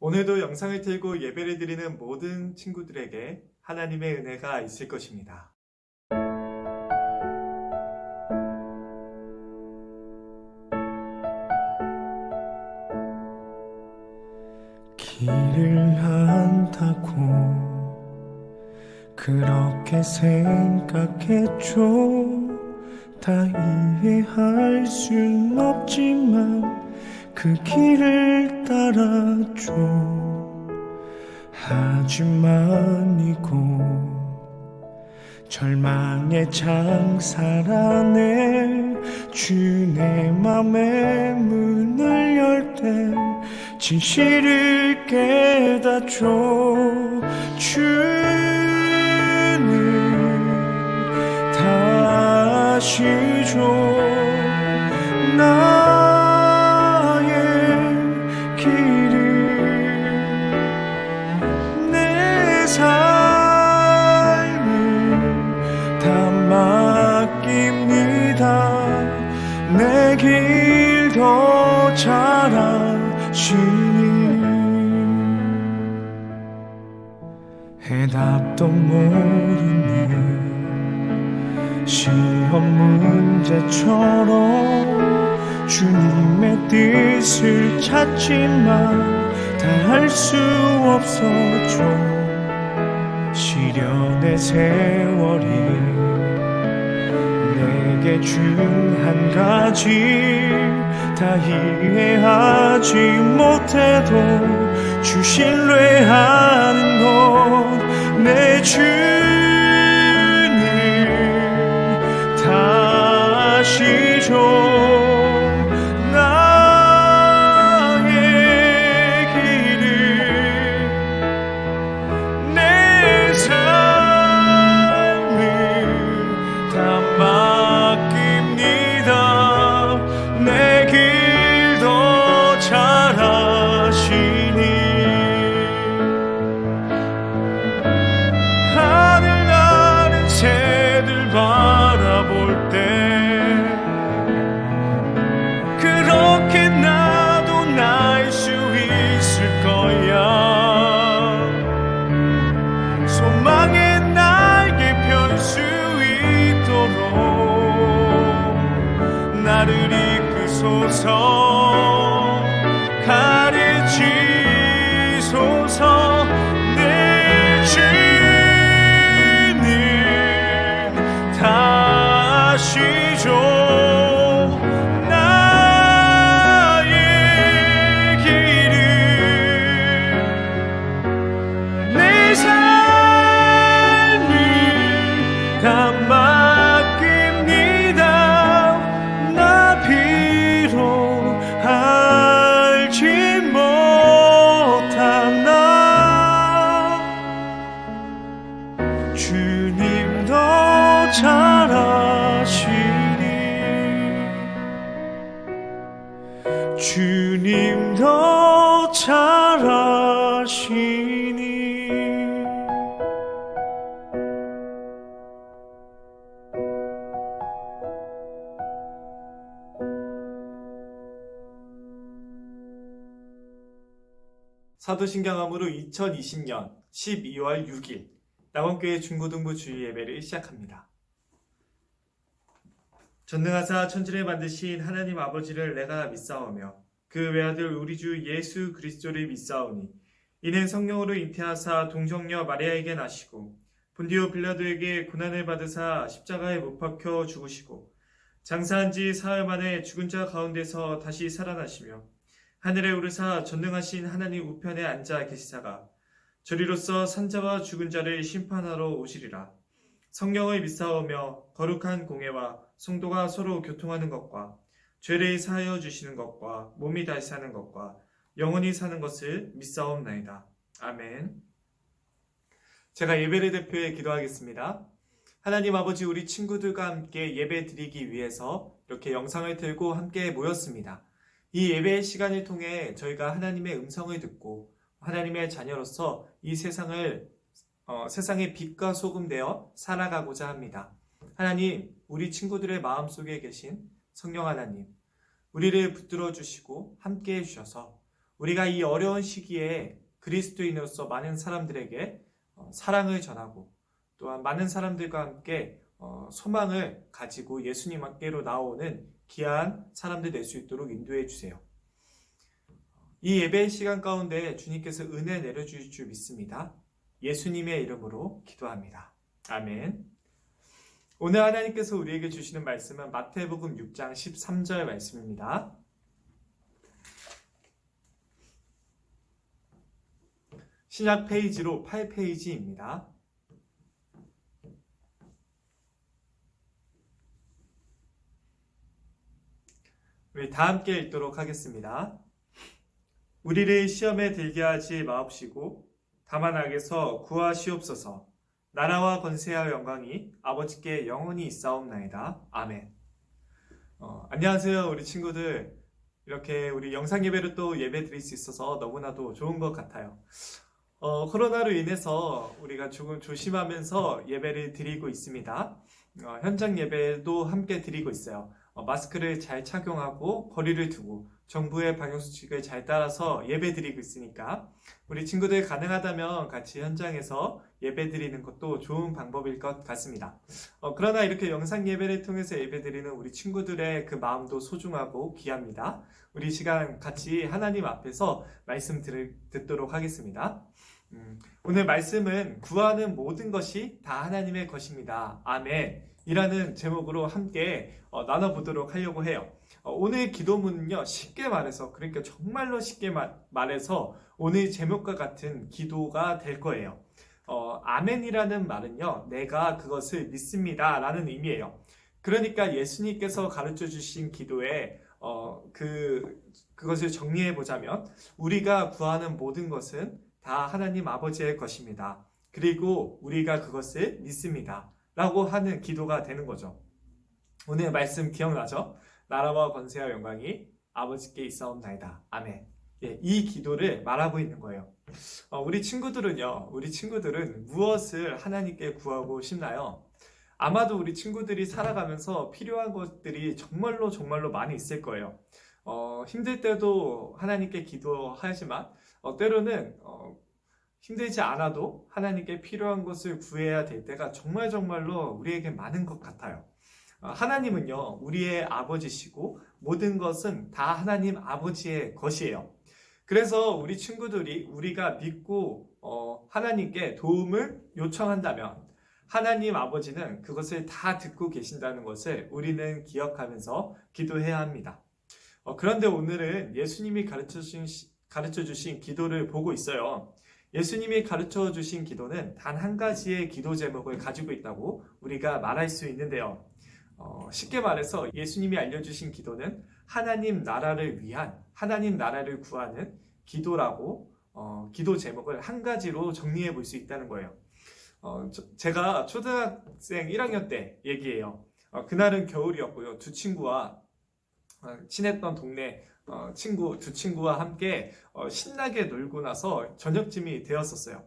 오늘도 영상을 틀고 예배를 드리는 모든 친구들에게 하나님의 은혜가 있을 것입니다. 길을 한다고 그렇게 생각했죠. 다 이해할 순 없지만 그 길을 따랐죠. 하지만 이곳 절망의 창살 안에 주의 맘의 문을 열 때 진실을 깨닫죠. 주님 다시 줘 나의 길을 내 삶을 다 맡깁니다. 내 길 더 잘 아시니 해답도 모르는 시험 문제처럼 주님의 뜻을 찾지만 다 할 수 없었죠. 시련의 세월이 내게 준 한 가지 다 이해하지 못해도 주 신뢰하는 것 내 주님 다시 줘 나의 길을 내 삶을 다 맡깁니다. 내 길 더 잘 아시니 하늘 나는 새들 바라볼 때 그렇게 나도 날 수 있을 거야. 소망의 날개 펼 수 있도록 나를 이끄소서 가르치소서. 내 주님 다시 줘 나의 길을 내 삶을 다 맡깁니다. 나 비록 알지 못하나 주님 더 잘 아시니 주님 더 잘 아시니. 사도신경함으로 2020년 12월 6일 낙원교회 중고등부 주일 예배를 시작합니다. 전능하사 천지를 만드신 하나님 아버지를 내가 믿사오며 그 외아들 우리 주 예수 그리스도를 믿사오니 이는 성령으로 잉태하사 동정녀 마리아에게 나시고 본디오 빌라도에게 고난을 받으사 십자가에 못 박혀 죽으시고 장사한 지 사흘 만에 죽은 자 가운데서 다시 살아나시며 하늘에 오르사 전능하신 하나님 우편에 앉아 계시다가 저리로서 산자와 죽은 자를 심판하러 오시리라. 성령을 믿사오며 거룩한 공회와 성도가 서로 교통하는 것과 죄를 사하여 주시는 것과 몸이 다시 사는 것과 영원히 사는 것을 믿사옵나이다. 아멘. 제가 예배를 대표해 기도하겠습니다. 하나님 아버지, 우리 친구들과 함께 예배 드리기 위해서 이렇게 영상을 틀고 함께 모였습니다. 이 예배의 시간을 통해 저희가 하나님의 음성을 듣고 하나님의 자녀로서 이 세상의 빛과 소금 되어 살아가고자 합니다. 하나님, 우리 친구들의 마음속에 계신 성령 하나님, 우리를 붙들어 주시고 함께 해주셔서 우리가 이 어려운 시기에 그리스도인으로서 많은 사람들에게 사랑을 전하고 또한 많은 사람들과 함께 소망을 가지고 예수님께로 나오는 귀한 사람들 될 수 있도록 인도해 주세요. 이 예배의 시간 가운데 주님께서 은혜 내려주실 줄 믿습니다. 예수님의 이름으로 기도합니다. 아멘. 오늘 하나님께서 우리에게 주시는 말씀은 마태복음 6장 13절 말씀입니다. 신약 페이지로 8페이지입니다. 우리 다 함께 읽도록 하겠습니다. 우리를 시험에 들게 하지 마옵시고 다만 악에서 구하시옵소서. 나라와 권세와 영광이 아버지께 영원히 있사옵나이다. 아멘. 안녕하세요 우리 친구들. 이렇게 우리 영상 예배를 또 예배 드릴 수 있어서 너무나도 좋은 것 같아요. 코로나로 인해서 우리가 조금 조심하면서 예배를 드리고 있습니다. 현장 예배도 함께 드리고 있어요. 마스크를 잘 착용하고 거리를 두고 정부의 방역수칙을 잘 따라서 예배 드리고 있으니까 우리 친구들 가능하다면 같이 현장에서 예배 드리는 것도 좋은 방법일 것 같습니다. 그러나 이렇게 영상 예배를 통해서 예배 드리는 우리 친구들의 그 마음도 소중하고 귀합니다. 우리 시간 같이 하나님 앞에서 말씀 듣도록 하겠습니다. 오늘 말씀은 구하는 모든 것이 다 하나님의 것입니다. 아멘. 이라는 제목으로 함께 나눠보도록 하려고 해요. 오늘 기도문은요, 쉽게 말해서, 그러니까 정말로 쉽게 말해서 오늘 제목과 같은 기도가 될 거예요. 아멘이라는 말은요, 내가 그것을 믿습니다 라는 의미예요. 그러니까 예수님께서 가르쳐 주신 기도에 그것을 정리해 보자면, 우리가 구하는 모든 것은 다 하나님 아버지의 것입니다. 그리고 우리가 그것을 믿습니다 라고 하는 기도가 되는 거죠. 오늘 말씀 기억나죠? 나라와 권세와 영광이 아버지께 있사옵나이다. 아멘. 예, 이 기도를 말하고 있는 거예요. 우리 친구들은 무엇을 하나님께 구하고 싶나요? 아마도 우리 친구들이 살아가면서 필요한 것들이 정말로 많이 있을 거예요. 힘들 때도 하나님께 기도하지만 때로는 힘들지 않아도 하나님께 필요한 것을 구해야 될 때가 정말로 우리에게 많은 것 같아요. 하나님은요, 우리의 아버지시고 모든 것은 다 하나님 아버지의 것이에요. 그래서 우리 친구들이 우리가 믿고 하나님께 도움을 요청한다면 하나님 아버지는 그것을 다 듣고 계신다는 것을 우리는 기억하면서 기도해야 합니다. 그런데 오늘은 예수님이 가르쳐 주신 기도를 보고 있어요. 예수님이 가르쳐 주신 기도는 단 한 가지의 기도 제목을 가지고 있다고 우리가 말할 수 있는데요. 쉽게 말해서 예수님이 알려주신 기도는 하나님 나라를 위한, 하나님 나라를 구하는 기도라고 기도 제목을 한 가지로 정리해 볼 수 있다는 거예요. 제가 초등학생 1학년 때 얘기예요. 그날은 겨울이었고요. 두 친구와 친했던 동네 두 친구와 함께 신나게 놀고 나서 저녁쯤이 되었었어요.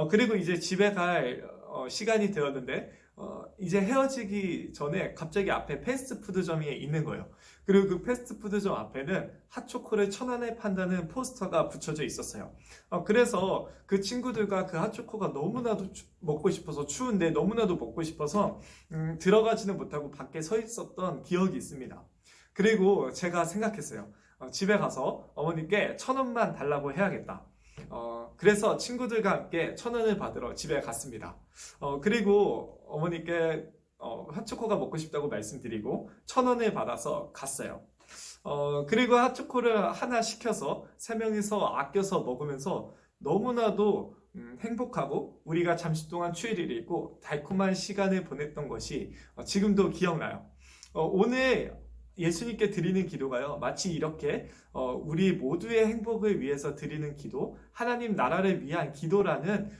그리고 이제 집에 갈 시간이 되었는데 이제 헤어지기 전에 갑자기 앞에 패스트푸드점이 있는 거예요. 그리고 그 패스트푸드점 앞에는 핫초코를 1,000원에 판다는 포스터가 붙여져 있었어요. 그래서 그 친구들과 그 핫초코가 너무나도 먹고 싶어서, 추운데 너무나도 먹고 싶어서 들어가지는 못하고 밖에 서 있었던 기억이 있습니다. 그리고 제가 생각했어요. 집에 가서 어머니께 1,000원만 달라고 해야겠다. 그래서 친구들과 함께 1,000원을 받으러 집에 갔습니다. 그리고 어머니께 핫초코가 먹고 싶다고 말씀드리고 1,000원을 받아서 갔어요. 그리고 핫초코를 하나 시켜서 3명이서 아껴서 먹으면서 너무나도 행복하고 우리가 잠시 동안 추위를 잃고 달콤한 시간을 보냈던 것이 지금도 기억나요. 오늘 예수님께 드리는 기도가요, 마치 이렇게 우리 모두의 행복을 위해서 드리는 기도, 하나님 나라를 위한 기도라는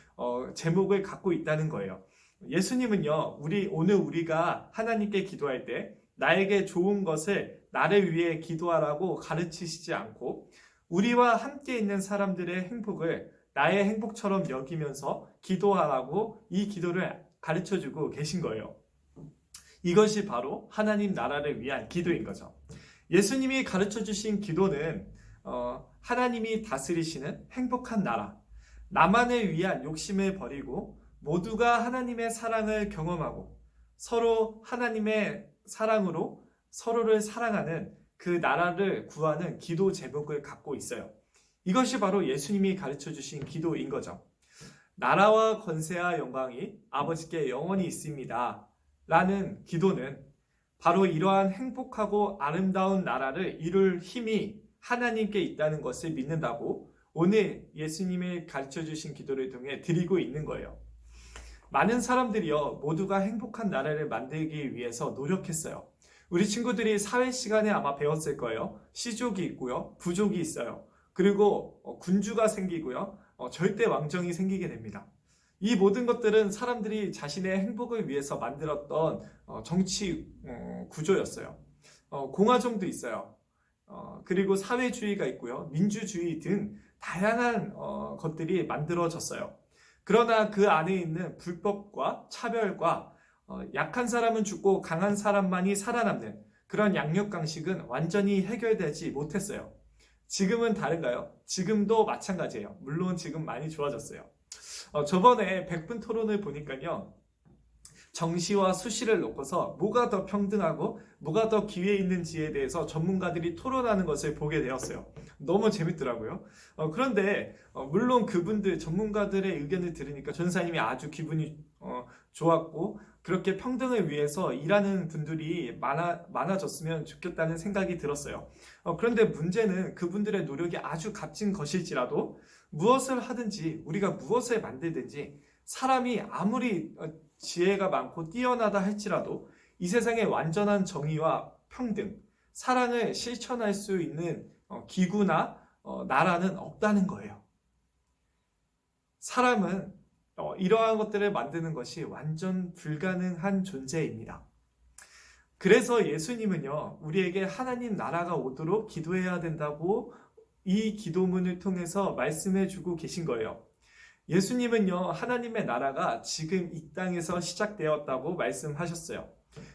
제목을 갖고 있다는 거예요. 예수님은요, 오늘 우리가 하나님께 기도할 때 나에게 좋은 것을 나를 위해 기도하라고 가르치시지 않고 우리와 함께 있는 사람들의 행복을 나의 행복처럼 여기면서 기도하라고 이 기도를 가르쳐주고 계신 거예요. 이것이 바로 하나님 나라를 위한 기도인 거죠. 예수님이 가르쳐 주신 기도는 하나님이 다스리시는 행복한 나라, 나만을 위한 욕심을 버리고 모두가 하나님의 사랑을 경험하고 서로 하나님의 사랑으로 서로를 사랑하는 그 나라를 구하는 기도 제목을 갖고 있어요. 이것이 바로 예수님이 가르쳐 주신 기도인 거죠. 나라와 권세와 영광이 아버지께 영원히 있습니다. 라는 기도는 바로 이러한 행복하고 아름다운 나라를 이룰 힘이 하나님께 있다는 것을 믿는다고 오늘 예수님이 가르쳐 주신 기도를 통해 드리고 있는 거예요. 많은 사람들이요, 모두가 행복한 나라를 만들기 위해서 노력했어요. 우리 친구들이 사회 시간에 아마 배웠을 거예요. 시족이 있고요, 부족이 있어요. 그리고 군주가 생기고요, 절대 왕정이 생기게 됩니다. 이 모든 것들은 사람들이 자신의 행복을 위해서 만들었던 정치 구조였어요. 공화정도 있어요. 그리고 사회주의가 있고요, 민주주의 등 다양한 것들이 만들어졌어요. 그러나 그 안에 있는 불법과 차별과 약한 사람은 죽고 강한 사람만이 살아남는 그런 양육강식은 완전히 해결되지 못했어요. 지금은 다른가요? 지금도 마찬가지예요. 물론 지금 많이 좋아졌어요. 저번에 100분 토론을 보니까요, 정시와 수시를 놓고서 뭐가 더 평등하고 뭐가 더 기회 있는지에 대해서 전문가들이 토론하는 것을 보게 되었어요. 너무 재밌더라고요. 그런데 물론 그분들 전문가들의 의견을 들으니까 전사님이 아주 기분이 좋았고, 그렇게 평등을 위해서 일하는 분들이 많아졌으면 좋겠다는 생각이 들었어요. 그런데 문제는 그분들의 노력이 아주 값진 것일지라도 무엇을 하든지 우리가 무엇을 만들든지 사람이 아무리 지혜가 많고 뛰어나다 할지라도 이 세상에 완전한 정의와 평등, 사랑을 실천할 수 있는 기구나 나라는 없다는 거예요. 사람은 이러한 것들을 만드는 것이 완전 불가능한 존재입니다. 그래서 예수님은요, 우리에게 하나님 나라가 오도록 기도해야 된다고 이 기도문을 통해서 말씀해 주고 계신 거예요. 예수님은요, 하나님의 나라가 지금 이 땅에서 시작되었다고 말씀하셨어요.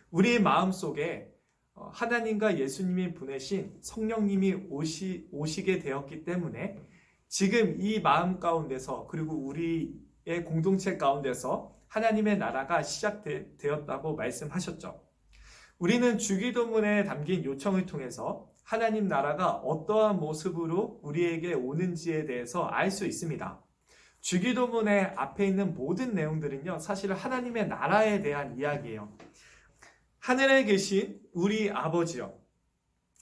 우리 마음속에 하나님과 예수님이 보내신 성령님이 오시게 되었기 때문에 지금 이 마음 가운데서, 그리고 우리의 공동체 가운데서 하나님의 나라가 시작되었다고 말씀하셨죠. 우리는 주기도문에 담긴 요청을 통해서 하나님 나라가 어떠한 모습으로 우리에게 오는지에 대해서 알 수 있습니다. 주기도문의 앞에 있는 모든 내용들은요, 사실 하나님의 나라에 대한 이야기예요. 하늘에 계신 우리 아버지여,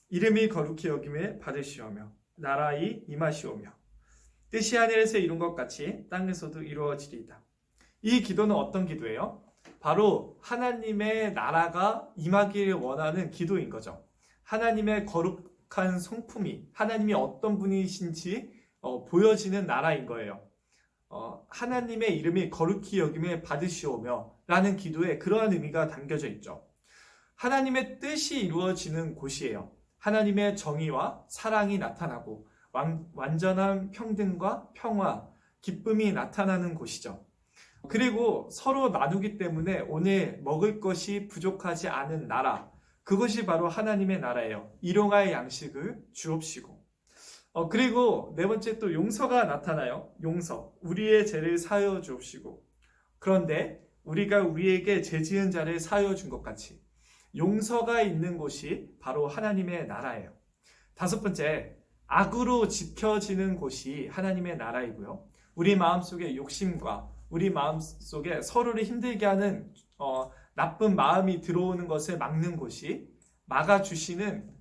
이름이 거룩히 여김을 받으시오며 나라의 임하시오며 뜻이 하늘에서 이룬 것 같이 땅에서도 이루어지리이다. 이 기도는 어떤 기도예요? 바로 하나님의 나라가 임하기를 원하는 기도인 거죠. 하나님의 거룩한 성품이, 하나님이 어떤 분이신지 보여지는 나라인 거예요. 하나님의 이름이 거룩히 여김을 받으시오며 라는 기도에 그러한 의미가 담겨져 있죠. 하나님의 뜻이 이루어지는 곳이에요. 하나님의 정의와 사랑이 나타나고 완전한 평등과 평화, 기쁨이 나타나는 곳이죠. 그리고 서로 나누기 때문에 오늘 먹을 것이 부족하지 않은 나라, 그것이 바로 하나님의 나라예요. 일용할 양식을 주옵시고. 그리고 네 번째 또 용서가 나타나요. 용서, 우리의 죄를 사하여 주옵시고. 그런데 우리가 우리에게 죄 지은 자를 사하여 준 것 같이 용서가 있는 곳이 바로 하나님의 나라예요. 다섯 번째, 악으로 지켜지는 곳이 하나님의 나라이고요. 우리 마음속에 욕심과 우리 마음속에 서로를 힘들게 하는 나쁜 마음이 들어오는 것을 막는 곳이 막아주시는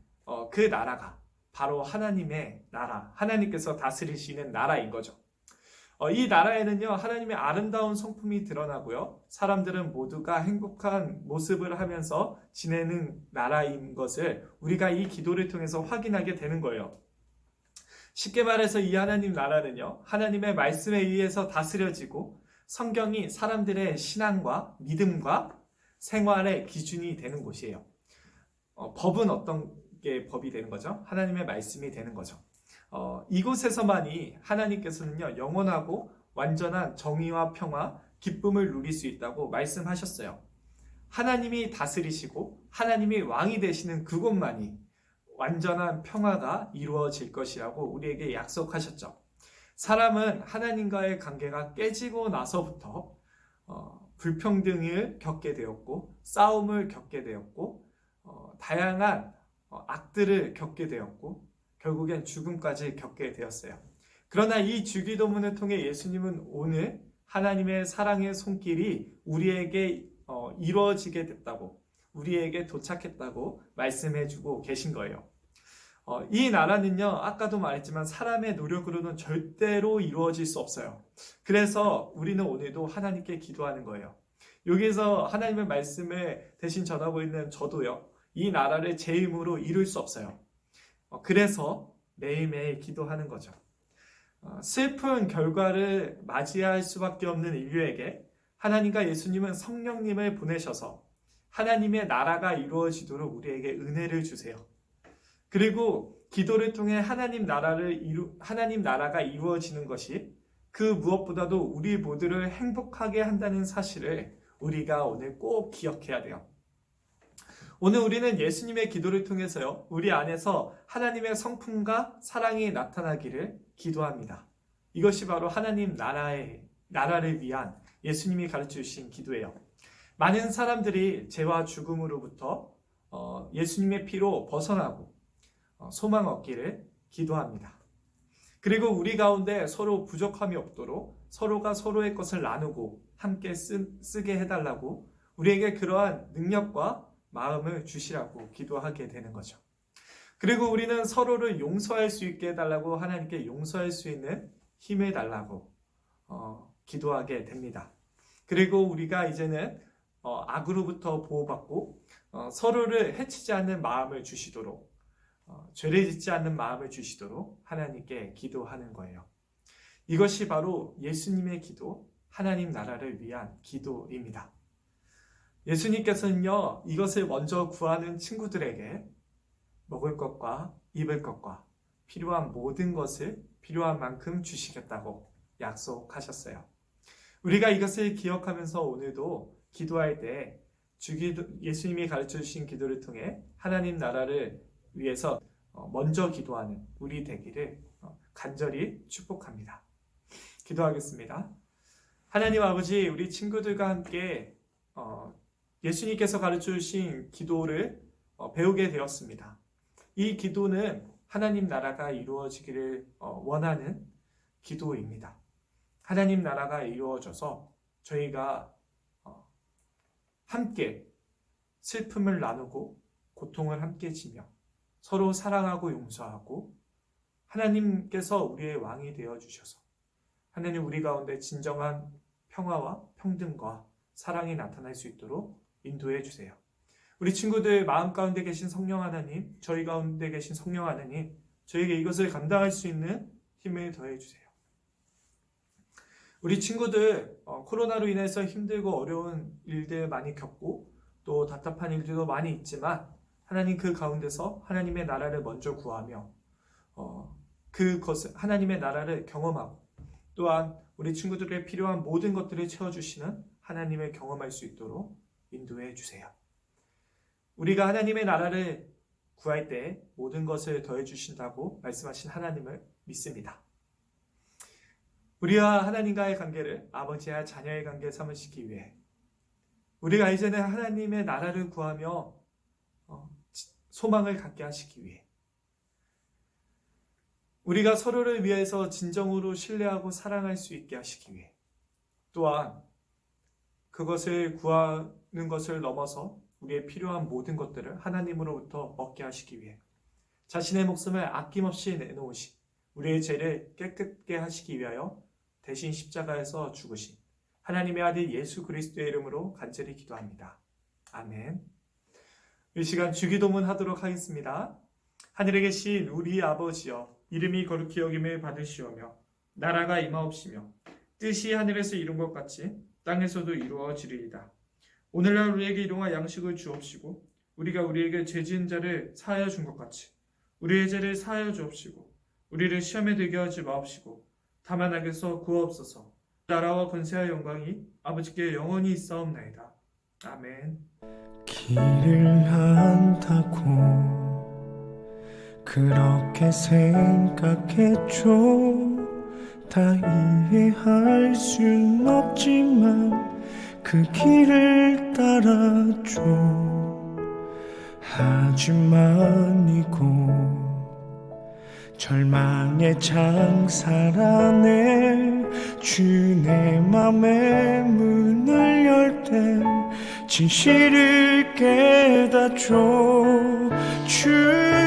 그 나라가 바로 하나님의 나라, 하나님께서 다스리시는 나라인 거죠. 이 나라에는요, 하나님의 아름다운 성품이 드러나고요, 사람들은 모두가 행복한 모습을 하면서 지내는 나라인 것을 우리가 이 기도를 통해서 확인하게 되는 거예요. 쉽게 말해서 이 하나님 나라는요, 하나님의 말씀에 의해서 다스려지고 성경이 사람들의 신앙과 믿음과 생활의 기준이 되는 곳이에요. 법은 어떤 게 법이 되는 거죠? 하나님의 말씀이 되는 거죠. 이곳에서만이 하나님께서는요, 영원하고 완전한 정의와 평화, 기쁨을 누릴 수 있다고 말씀하셨어요. 하나님이 다스리시고 하나님이 왕이 되시는 그곳만이 완전한 평화가 이루어질 것이라고 우리에게 약속하셨죠. 사람은 하나님과의 관계가 깨지고 나서부터 불평등을 겪게 되었고 싸움을 겪게 되었고 다양한 악들을 겪게 되었고 결국엔 죽음까지 겪게 되었어요. 그러나 이 주기도문을 통해 예수님은 오늘 하나님의 사랑의 손길이 우리에게 이루어지게 됐다고, 우리에게 도착했다고 말씀해주고 계신 거예요. 이 나라는요, 아까도 말했지만 사람의 노력으로는 절대로 이루어질 수 없어요. 그래서 우리는 오늘도 하나님께 기도하는 거예요. 여기서 하나님의 말씀을 대신 전하고 있는 저도요, 이 나라를 제 힘으로 이룰 수 없어요. 그래서 매일매일 기도하는 거죠. 슬픈 결과를 맞이할 수밖에 없는 인류에게 하나님과 예수님은 성령님을 보내셔서 하나님의 나라가 이루어지도록 우리에게 은혜를 주세요. 그리고 기도를 통해 하나님 나라가 이루어지는 것이 그 무엇보다도 우리 모두를 행복하게 한다는 사실을 우리가 오늘 꼭 기억해야 돼요. 오늘 우리는 예수님의 기도를 통해서요, 우리 안에서 하나님의 성품과 사랑이 나타나기를 기도합니다. 이것이 바로 하나님 나라를 위한 예수님이 가르쳐 주신 기도예요. 많은 사람들이 죄와 죽음으로부터 예수님의 피로 벗어나고 소망 얻기를 기도합니다. 그리고 우리 가운데 서로 부족함이 없도록 서로가 서로의 것을 나누고 함께 쓰게 해달라고 우리에게 그러한 능력과 마음을 주시라고 기도하게 되는 거죠. 그리고 우리는 서로를 용서할 수 있게 해달라고 하나님께 용서할 수 있는 힘을 달라고 기도하게 됩니다. 그리고 우리가 이제는 악으로부터 보호받고 서로를 해치지 않는 마음을 주시도록 죄를 짓지 않는 마음을 주시도록 하나님께 기도하는 거예요. 이것이 바로 예수님의 기도, 하나님 나라를 위한 기도입니다. 예수님께서는요, 이것을 먼저 구하는 친구들에게 먹을 것과 입을 것과 필요한 모든 것을 필요한 만큼 주시겠다고 약속하셨어요. 우리가 이것을 기억하면서 오늘도 기도할 때 예수님이 가르쳐 주신 기도를 통해 하나님 나라를 위해서 먼저 기도하는 우리 되기를 간절히 축복합니다. 기도하겠습니다. 하나님 아버지, 우리 친구들과 함께 예수님께서 가르쳐 주신 기도를 배우게 되었습니다. 이 기도는 하나님 나라가 이루어지기를 원하는 기도입니다. 하나님 나라가 이루어져서 저희가 함께 슬픔을 나누고 고통을 함께 지며 서로 사랑하고 용서하고 하나님께서 우리의 왕이 되어주셔서 하나님 우리 가운데 진정한 평화와 평등과 사랑이 나타날 수 있도록 인도해 주세요. 우리 친구들 마음 가운데 계신 성령 하나님, 저희 가운데 계신 성령 하나님, 저에게 이것을 감당할 수 있는 힘을 더해 주세요. 우리 친구들 코로나로 인해서 힘들고 어려운 일들 많이 겪고 또 답답한 일들도 많이 있지만 하나님 그 가운데서 하나님의 나라를 먼저 구하며 그것을 하나님의 나라를 경험하고 또한 우리 친구들의 필요한 모든 것들을 채워주시는 하나님을 경험할 수 있도록 인도해 주세요. 우리가 하나님의 나라를 구할 때 모든 것을 더해 주신다고 말씀하신 하나님을 믿습니다. 우리와 하나님과의 관계를 아버지와 자녀의 관계 삼으시기 위해 우리가 이제는 하나님의 나라를 구하며 소망을 갖게 하시기 위해 우리가 서로를 위해서 진정으로 신뢰하고 사랑할 수 있게 하시기 위해 또한 그것을 구하는 것을 넘어서 우리의 필요한 모든 것들을 하나님으로부터 얻게 하시기 위해 자신의 목숨을 아낌없이 내놓으신 우리의 죄를 깨끗게 하시기 위하여 대신 십자가에서 죽으신 하나님의 아들 예수 그리스도의 이름으로 간절히 기도합니다. 아멘. 이 시간 주기도문 하도록 하겠습니다. 하늘에 계신 우리 아버지여, 이름이 거룩히 여김을 받으시오며 나라가 임하옵시며 뜻이 하늘에서 이룬 것 같이 땅에서도 이루어지리이다. 오늘날 우리에게 일용할 양식을 주옵시고 우리가 우리에게 죄 지은 자를 사하여 준 것 같이 우리의 죄를 사하여 주옵시고 우리를 시험에 들게 하지 마옵시고 다만 악에서 구하옵소서. 나라와 권세와 영광이 아버지께 영원히 있사옵나이다. 아멘. 길을 한다고 그렇게 생각했죠. 다 이해할 순 없지만 그 길을 따랐죠. 하지만 이곳 절망의 장사라네 주의 맘의 문을 열 때 진실을 깨닫죠. 주는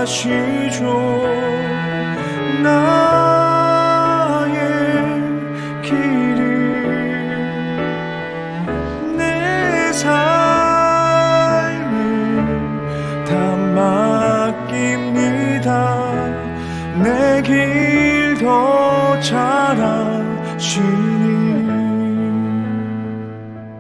다시죠 나의 길을 내 삶을 다 맡깁니다. 내 길 더 잘 아시니